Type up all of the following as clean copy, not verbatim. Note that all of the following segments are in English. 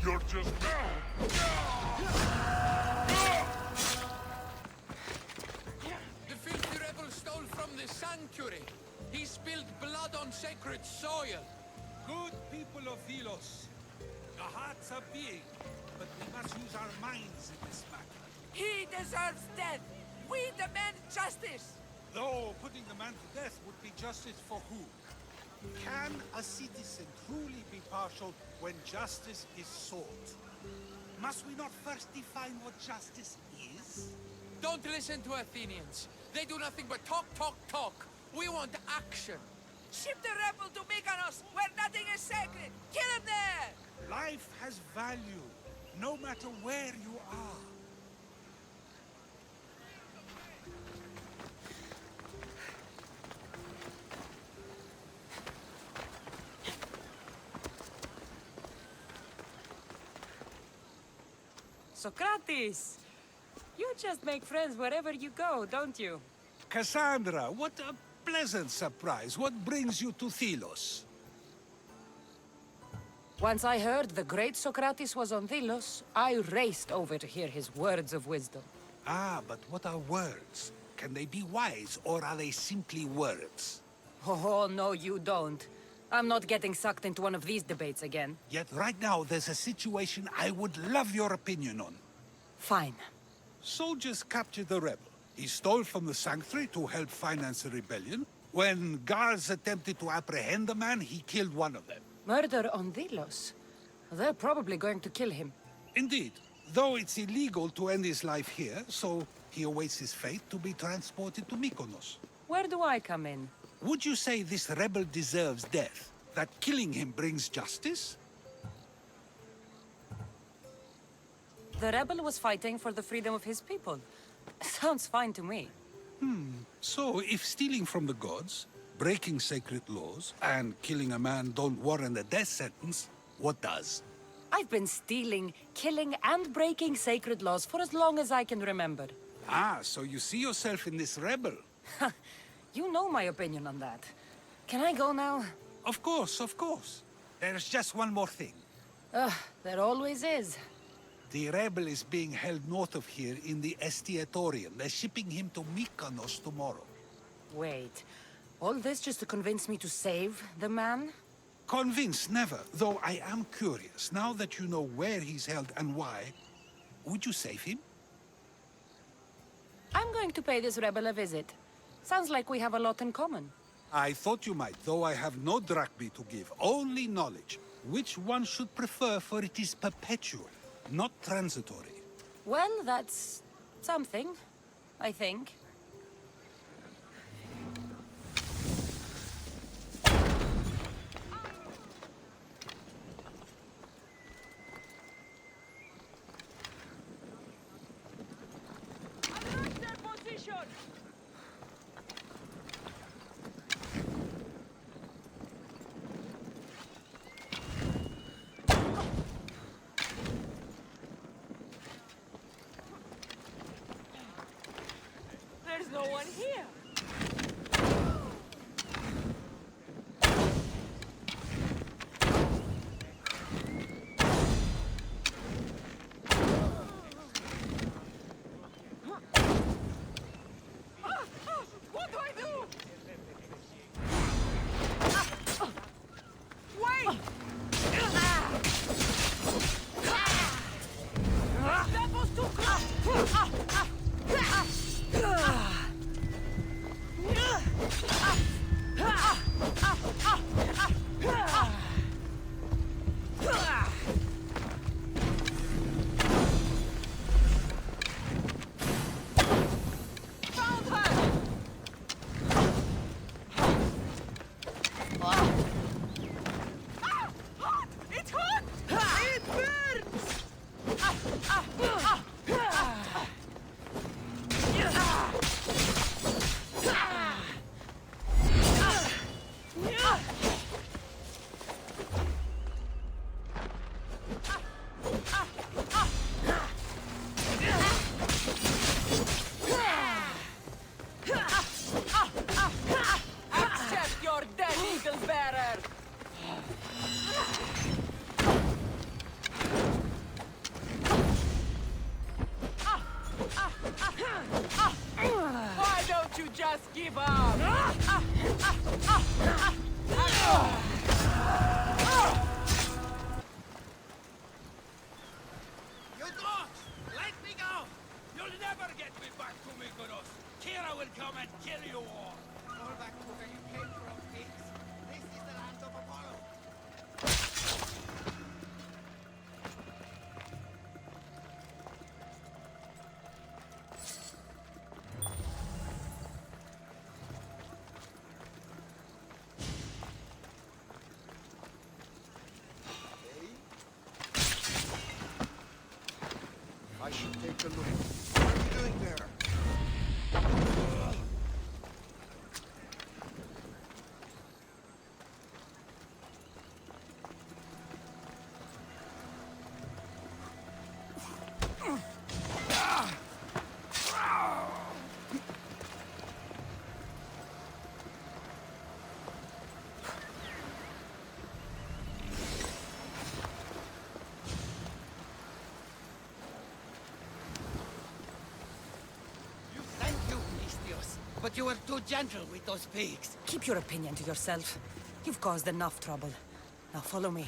You're just... The filthy rebel stole from the sanctuary. He spilled blood on sacred soil. Good people of Delos. Your hearts are big, but we must use our minds in this matter. He deserves death! We demand justice! Though putting the man to death would be justice for who? Can a citizen truly be partial when justice is sought? Must we not first define what justice is? Don't listen to Athenians. They do nothing but talk, talk, talk. We want action. Ship the rebel to Mykonos, where nothing is sacred! Kill him there! Life has value, no matter where you are. Socrates! You just make friends wherever you go, don't you? Cassandra, what a pleasant surprise. What brings you to Delos? Once I heard the great Socrates was on Delos, I raced over to hear his words of wisdom. Ah, but what are words? Can they be wise, or are they simply words? Oh, no, you don't. I'm not getting sucked into one of these debates again. Yet right now, there's a situation I would love your opinion on. Fine. Soldiers captured the rebel. He stole from the sanctuary to help finance the rebellion. When guards attempted to apprehend the man, he killed one of them. Murder on Delos? They're probably going to kill him. Indeed, though it's illegal to end his life here, so he awaits his fate to be transported to Mykonos. Where do I come in? Would you say this rebel deserves death? That killing him brings justice? The rebel was fighting for the freedom of his people. Sounds fine to me. So, if stealing from the gods, breaking sacred laws, and killing a man don't warrant a death sentence, what does? I've been stealing, killing, and breaking sacred laws for as long as I can remember. Ah, so you see yourself in this rebel? You know my opinion on that. Can I go now? Of course, of course. There's just one more thing. There always is. The rebel is being held north of here in the Estiatorium. They're shipping him to Mykonos tomorrow. Wait, all this just to convince me to save the man? Convinced, never. Though I am curious, now that you know where he's held and why, would you save him? I'm going to pay this rebel a visit. Sounds like we have a lot in common. I thought you might, though I have no drachmae to give, only knowledge. Which one should prefer, for it is perpetual, not transitory. Well, that's something, I think. Alert their position! There's no one here. What do I do? Wait! That was too close! just give up. You dogs! Let me go! You'll never get me back to Mykonos! Kira will come and kill you all! Fall back to where you came from, pigs! This is the land of Apollo! I should take a look. What are you doing there? Thank you, Mistios. But you were too gentle with those pigs. Keep your opinion to yourself. You've caused enough trouble. Now follow me.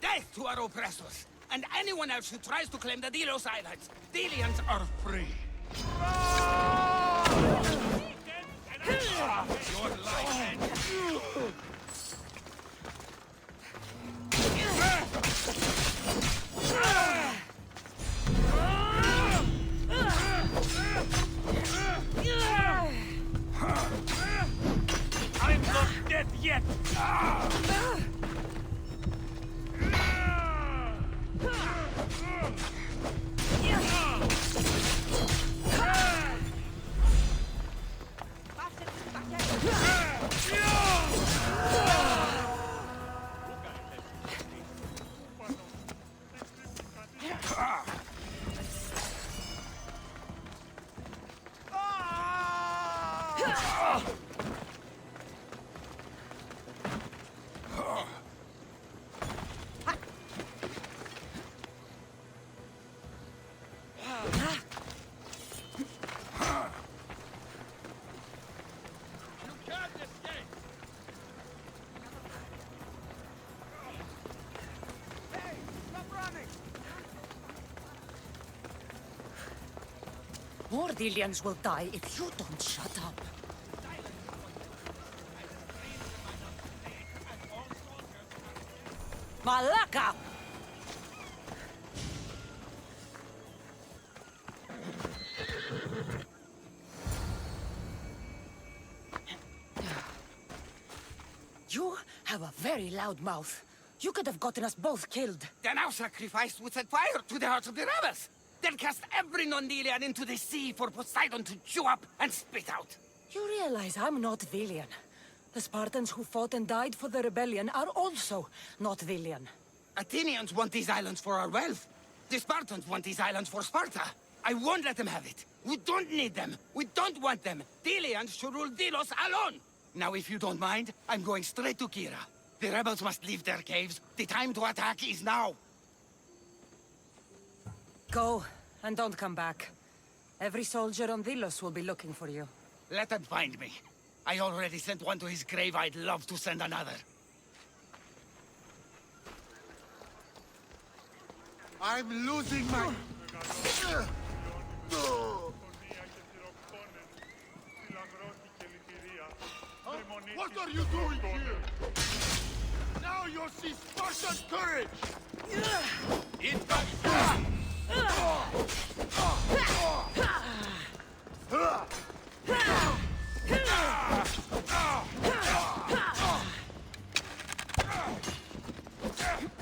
Death to our oppressors! And anyone else who tries to claim the Delos Islands! Delians are free! Your life ends. I'm not dead yet! More Delians will die if you don't shut up. Malaka! You have a very loud mouth. You could have gotten us both killed. Then our sacrifice would set fire to the hearts of the rebels. Then cast every non-Delian into the sea for Poseidon to chew up and spit out. You realize I'm not Delian. The Spartans who fought and died for the rebellion are also not Delian. Athenians want these islands for our wealth. The Spartans want these islands for Sparta. I won't let them have it. We don't need them. We don't want them. Delians should rule Delos alone. Now, if you don't mind, I'm going straight to Kira. The rebels must leave their caves. The time to attack is now. Go, and don't come back. Every soldier on Delos will be looking for you. Let them find me. I already sent one to his grave. I'd love to send another. I'm losing my... What are you doing here? Now you'll see Spartan courage!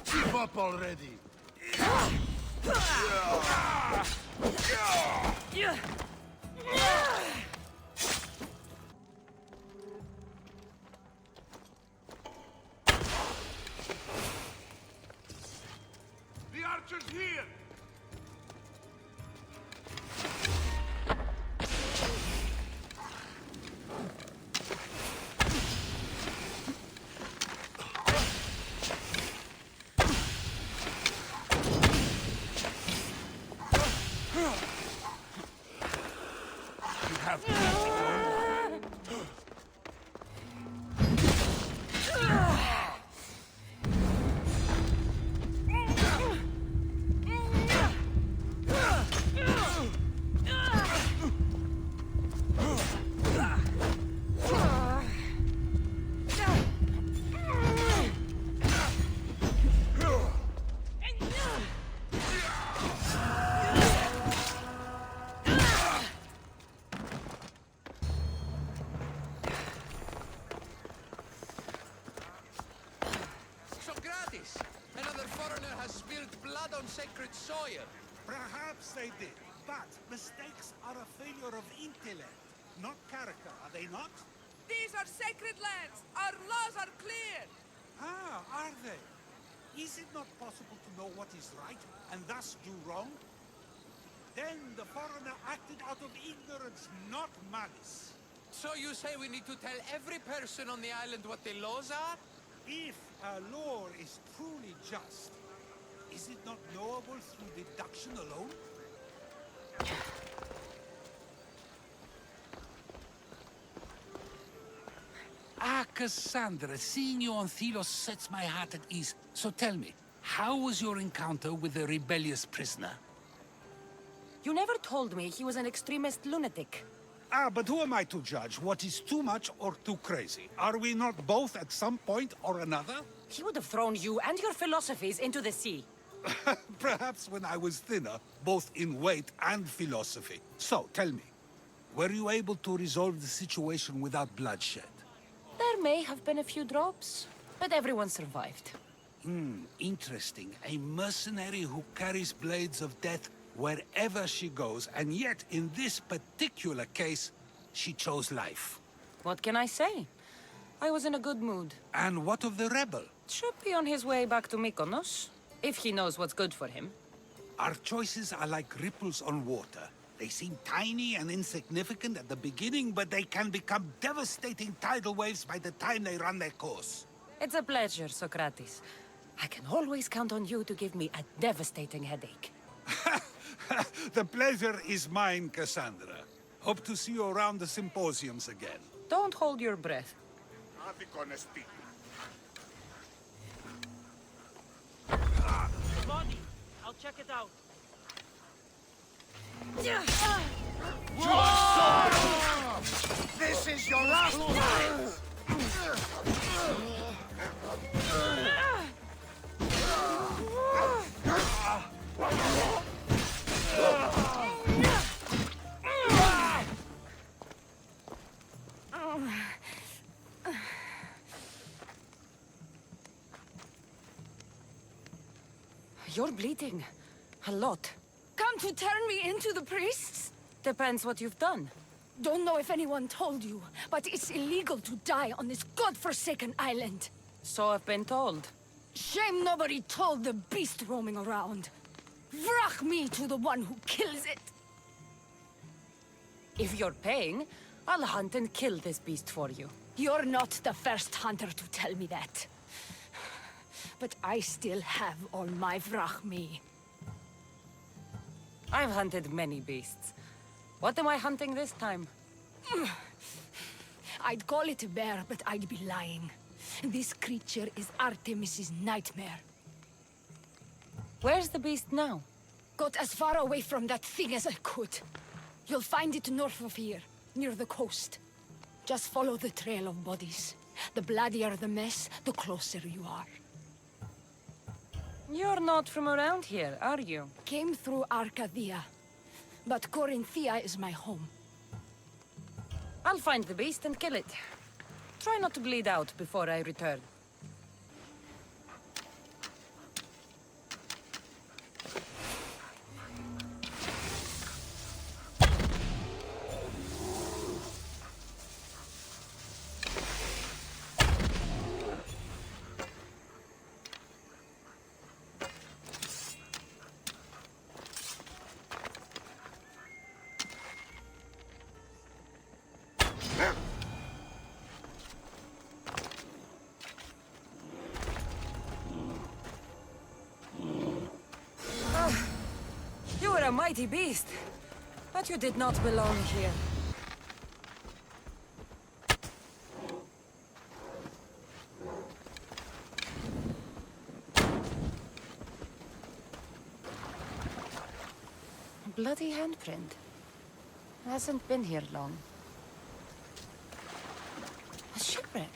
Give up already! The archer's here! You have to. has spilled blood on sacred soil. Perhaps they did, but mistakes are a failure of intellect, not character, are they not? These are sacred lands. Our laws are clear. Ah, are they? Is it not possible to know what is right and thus do wrong? Then the foreigner acted out of ignorance, not malice. So you say we need to tell every person on the island what the laws are? If a law is truly just, is it not knowable through deduction alone? Ah, Cassandra, seeing you on Thelos sets my heart at ease. So tell me, how was your encounter with the rebellious prisoner? You never told me he was an extremist lunatic. Ah, but who am I to judge what is too much or too crazy? Are we not both at some point or another? He would have thrown you and your philosophies into the sea. Perhaps when I was thinner, both in weight and philosophy. So, tell me, were you able to resolve the situation without bloodshed? There may have been a few drops, but everyone survived. Interesting. A mercenary who carries blades of death wherever she goes, and yet, in this particular case, she chose life. What can I say? I was in a good mood. And what of the rebel? Should be on his way back to Mykonos, if he knows what's good for him. Our choices are like ripples on water. They seem tiny and insignificant at the beginning, but they can become devastating tidal waves by the time they run their course. It's a pleasure, Socrates. I can always count on you to give me a devastating headache. The pleasure is mine, Cassandra. Hope to see you around the symposiums again. Don't hold your breath. Nothing gonna speak. Body. I'll check it out. This is your last time! You're bleeding. A lot. Come to turn me into the priests? Depends what you've done. Don't know if anyone told you, but it's illegal to die on this godforsaken island. So I've been told. Shame nobody told the beast roaming around. Vrach me to the one who kills it. If you're paying, I'll hunt and kill this beast for you. You're not the first hunter to tell me that. But I still have all my vrach me. I've hunted many beasts. What am I hunting this time? I'd call it a bear, but I'd be lying. This creature is Artemis's nightmare. Where's the beast now? Got as far away from that thing as I could. You'll find it north of here, near the coast. Just follow the trail of bodies. The bloodier the mess, the closer you are. You're not from around here, are you? Came through Arcadia, but Corinthia is my home. I'll find the beast and kill it. Try not to bleed out before I return. You were a mighty beast, but you did not belong here. Bloody handprint. Hasn't been here long. A shipwreck.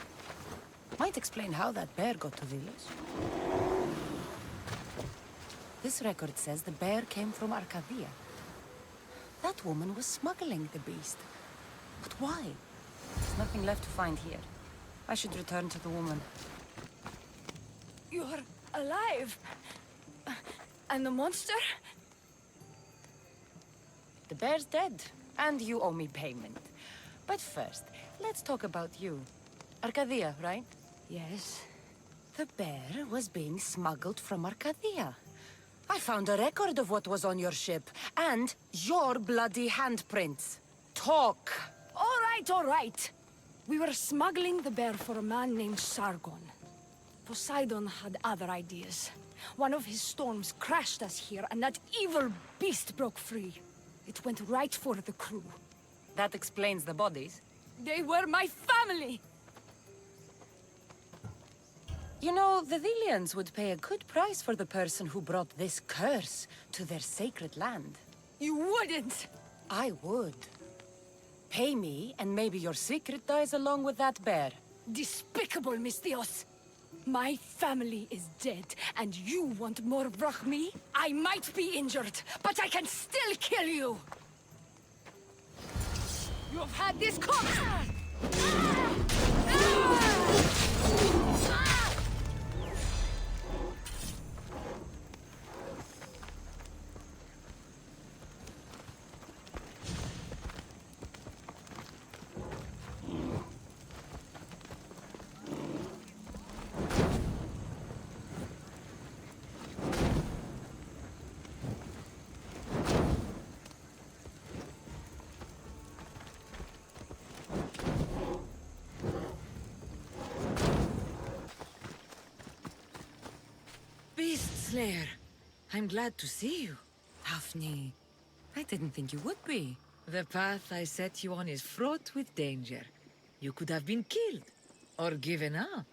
Might explain how that bear got to Vilos. This record says the bear came from Arcadia. That woman was smuggling the beast. But why? There's nothing left to find here. I should return to the woman. You're alive. And the monster? The bear's dead, and you owe me payment. But first, let's talk about you. Arcadia, right? Yes. The bear was being smuggled from Arcadia. I found a record of what was on your ship, and your bloody handprints. Talk! All right. We were smuggling the bear for a man named Sargon. Poseidon had other ideas. One of his storms crashed us here, and that evil beast broke free. It went right for the crew. That explains the bodies. They were my family! You know, the Thelians would pay a good price for the person who brought this curse to their sacred land. You wouldn't! I would. Pay me, and maybe your secret dies along with that bear. Despicable, Misthios! My family is dead, and you want more Brachmi? I might be injured, but I can still kill you! You've had this Beast Slayer, I'm glad to see you. Daphne, I didn't think you would be. The path I set you on is fraught with danger. You could have been killed, or given up.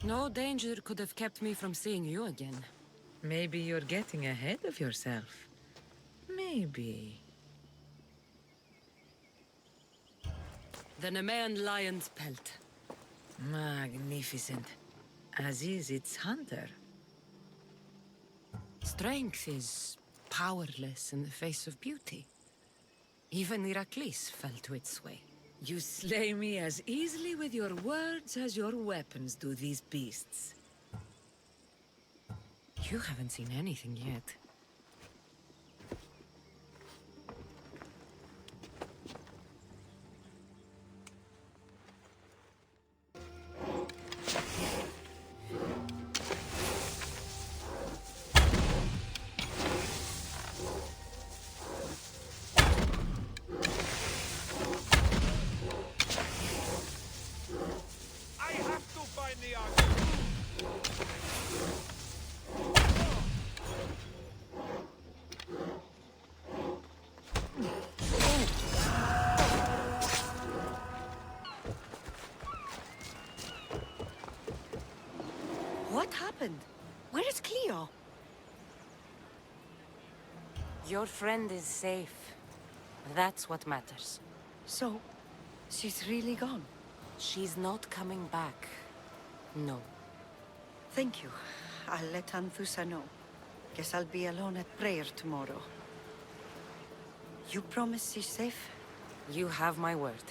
No danger could have kept me from seeing you again. Maybe you're getting ahead of yourself. Maybe. The Nemean lion's pelt. Magnificent. As is its hunter. Strength is powerless in the face of beauty. Even Heracles fell to its sway. You slay me as easily with your words as your weapons do these beasts. You haven't seen anything yet. I have to find the archer. What happened? Where is Cleo? Your friend is safe. That's what matters. So, she's really gone. She's not coming back. No. Thank you. I'll let Anthusa know. Guess I'll be alone at prayer tomorrow. You promise she's safe? You have my word.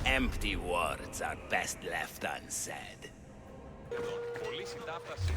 Empty words are best left unsaid. Πολύ συντάφταση.